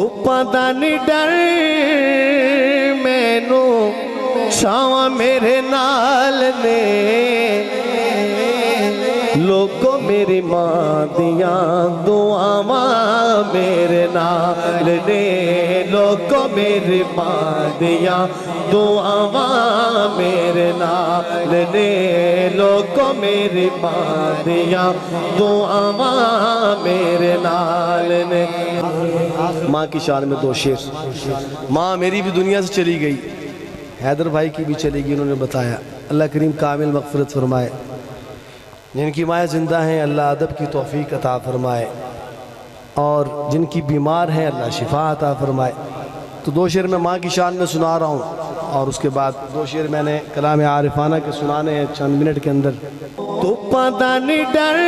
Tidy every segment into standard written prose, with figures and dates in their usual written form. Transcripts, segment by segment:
ਧੁੱਪਾਂ ਦਾ ਨੀ ਡਰ ਮੈਨੂੰ ਛਾਵਾਂ ਮੇਰੇ ਨਾਲ ਨੇ ਲੋਕੋ ਮੇਰੀ ਮਾਂ ਦੀਆਂ ਦੁਆਵਾਂ ਮੇਰੇ ਨਾਲ ਨੇ ਲੋਕੋ ਮੇਰੀ ਮਾਂ ਦੀਆਂ ਦੁਆਵਾਂ ਮੇਰੇ ਨਾਲ ਨੇ ਲੋਕੋ ਮੇਰੀ ਮਾਂ ਦੀਆਂ ਦੁਆਵਾਂ ਮੇਰੇ ਨਾਲ نے ماں کی شان میں دو شعر ماں میری بھی دنیا سے چلی گئی حیدر بھائی کی بھی چلی گئی انہوں نے بتایا اللہ کریم کامل مغفرت فرمائے جن کی مائیں زندہ ہیں اللہ ادب کی توفیق عطا فرمائے اور جن کی بیمار ہیں اللہ شفا عطا فرمائے تو دو شعر میں ماں کی شان میں سنا رہا ہوں اور اس کے بعد دو شعر میں نے کلام عارفانہ کے سنانے ہیں چند منٹ کے اندر ਧੁੱਪਾਂ ਦਾ ਨੀ ਡਰ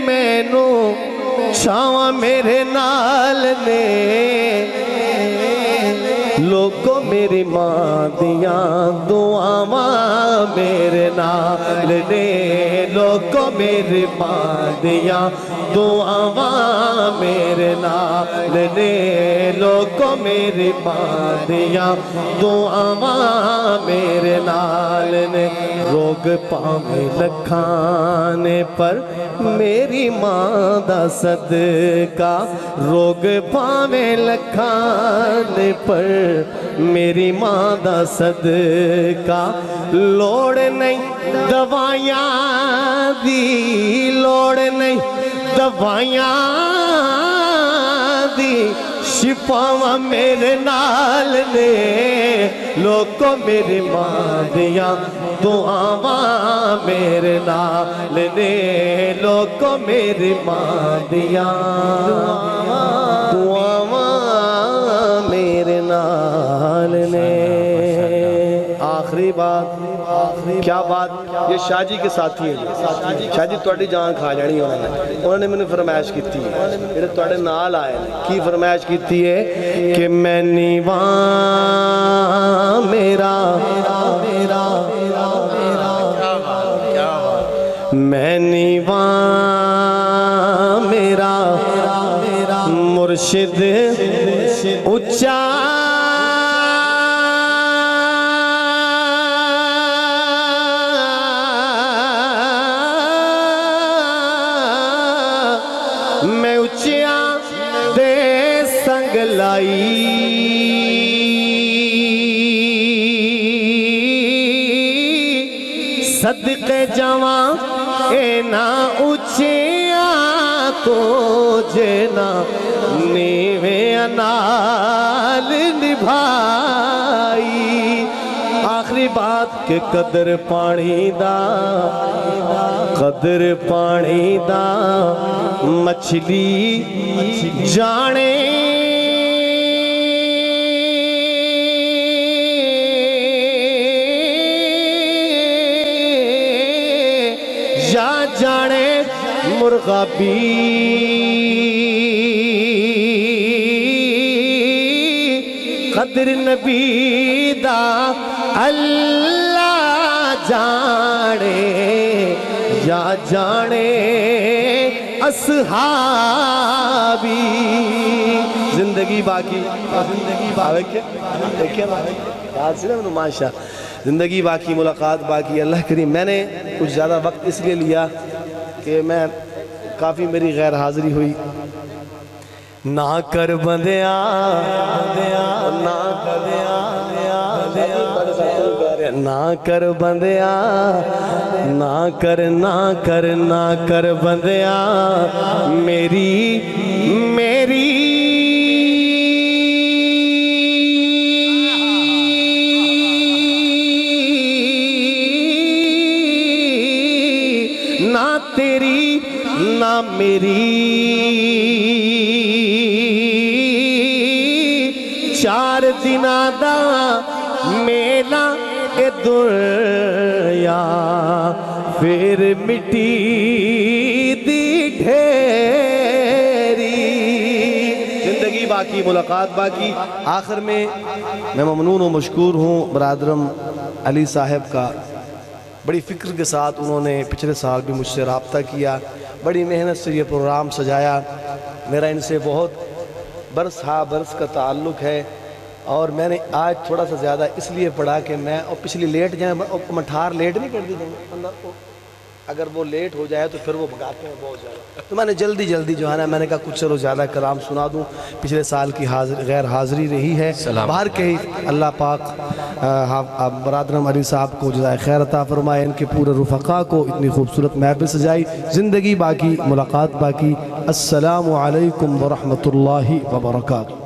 ਮੈਨੂੰ ਛਾਵਾਂ ਮੇਰੇ ਨਾਲ ਨੇ ਲੋਕੋ ਮੇਰੀ ਮਾਂ ਦੀਆਂ ਦੁਆਵਾਂ ਮੇਰੇ ਨਾਲ ਨੇ ਲੋਕੋ ਮੇਰੀ ਮਾਂ ਦੀਆਂ ਦੁਆਵਾਂ ਮੇਰੇ ਨਾਲ ਨੇ ਲੋਕੋ ਮੇਰੀ ਮਾਂ ਦੀਆਂ ਦੁਆਵਾਂ ਮੇਰੇ ਨਾਲ ਨੇ روگ پاویں لکھانے پر میری ماں دا صدقہ روگ پاویں لکھانے پر میری ماں دا صدقہ لوڑ نہیں دوائیاں دی لوڑ نہیں دوائیاں دی شفاواں میرے نال نے لوکو میری ماں دیاں دعاواں میرے نال نے لوکو میری ماں دیاں دعاواں میرے نال نے آخری بات کیا بات یہ شاہ جی کے ساتھی ہیں شاہ جی توڑی جان کھا جانی انہوں نے میں نے فرمائش کی تھی میرے توڑے نال آئے کی فرمائش کی تھی ہے کہ میں نیوان میرا میں نیوان میرا مرشد اچھا میں اچھیاں دے سنگ لائی صدقے جوان اے نا اچھیاں کو جینا نیویں نال نبھائی آخری بات کہ قدر پانی دا مچھلی جانے یا جانے مرغا بھی قدر نبی دا اللہ جانے یا جانے اصحابی زندگی باقی ماشاء زندگی باقی ملاقات باقی اللہ کریم میں نے کچھ زیادہ وقت اس لیے لیا کہ میں کافی میری غیر حاضری ہوئی نہ کر بندیاں نہ کر بندیاں نہ کر بندیاں میری نہ تیری نہ میری چار دنہ دا میلا اے دنیا پھر مٹی دی ڈھیری زندگی باقی ملاقات باقی آخر میں ممنون و مشکور ہوں برادرم علی صاحب کا بڑی فکر کے ساتھ انہوں نے پچھلے سال بھی مجھ سے رابطہ کیا بڑی محنت سے یہ پروگرام سجایا میرا ان سے بہت برس ہا برس کا تعلق ہے، اور میں نے آج تھوڑا سا زیادہ اس لیے پڑھا کہ میں اور پچھلی لیٹ جائیں، مٹھار لیٹ نہیں کر دی جائیں، اگر وہ لیٹ ہو جائے تو پھر وہ بھگاتے ہیں بہت زیادہ، تو میں نے جلدی جو ہے نا میں نے کہا کچھ چلو زیادہ کلام سنا دوں، پچھلے سال کی غیر حاضری رہی ہے، باہر کے ہی اللہ پاک برادرم علی صاحب کو جزائے خیر عطا فرمائے، ان کے پورے رفقا کو اتنی خوبصورت محفل سجائی، زندگی باقی ملاقات باقی۔ السلام علیکم ورحمۃ اللہ وبرکاتہ۔